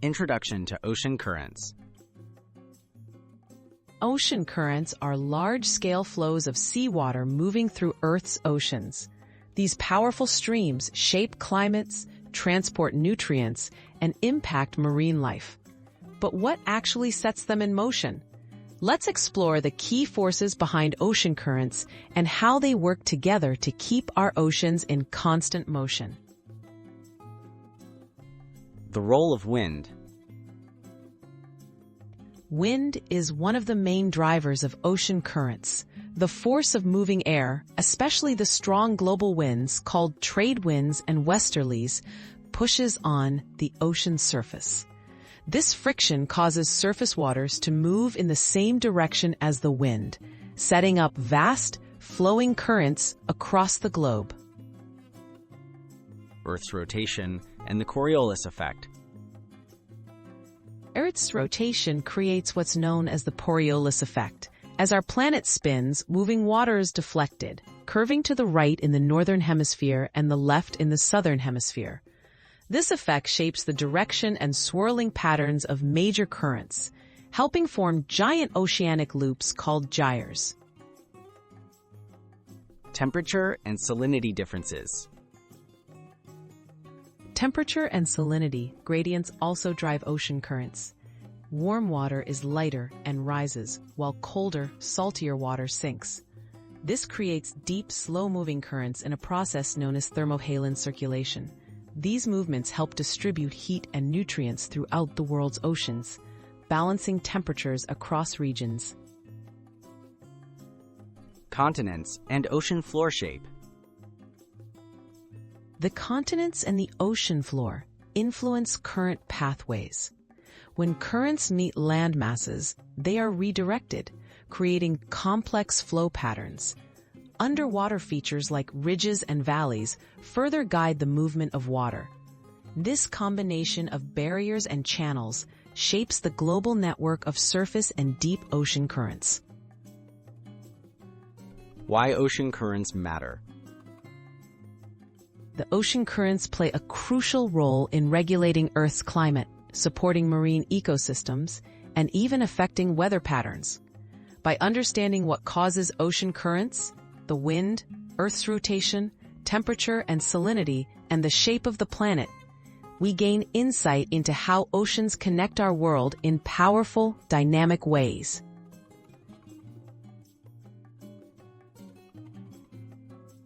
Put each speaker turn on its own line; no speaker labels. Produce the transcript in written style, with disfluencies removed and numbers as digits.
Introduction to ocean currents.
Ocean currents are large-scale flows of seawater moving through Earth's oceans. These powerful streams shape climates, transport nutrients, and impact marine life. But what actually sets them in motion? Let's explore the key forces behind ocean currents and how they work together to keep our oceans in constant motion.
The role of wind.
Wind is one of the main drivers of ocean currents. The force of moving air, especially the strong global winds called trade winds and westerlies, pushes on the ocean surface. This friction causes surface waters to move in the same direction as the wind, setting up vast, flowing currents across the globe.
Earth's rotation and the Coriolis effect.
Earth's rotation creates what's known as the Coriolis effect. As our planet spins, moving water is deflected, curving to the right in the northern hemisphere and the left in the southern hemisphere. This effect shapes the direction and swirling patterns of major currents, helping form giant oceanic loops called gyres.
Temperature and salinity differences.
Temperature and salinity gradients also drive ocean currents. Warm water is lighter and rises, while colder, saltier water sinks. This creates deep, slow-moving currents in a process known as thermohaline circulation. These movements help distribute heat and nutrients throughout the world's oceans, balancing temperatures across regions.
Continents and ocean floor shape.
The continents and the ocean floor influence current pathways. When currents meet land masses, they are redirected, creating complex flow patterns. Underwater features like ridges and valleys further guide the movement of water. This combination of barriers and channels shapes the global network of surface and deep ocean currents.
Why ocean currents matter.
The ocean currents play a crucial role in regulating Earth's climate, supporting marine ecosystems, and even affecting weather patterns. By understanding what causes ocean currents, the wind, Earth's rotation, temperature and salinity, and the shape of the planet, we gain insight into how oceans connect our world in powerful, dynamic ways.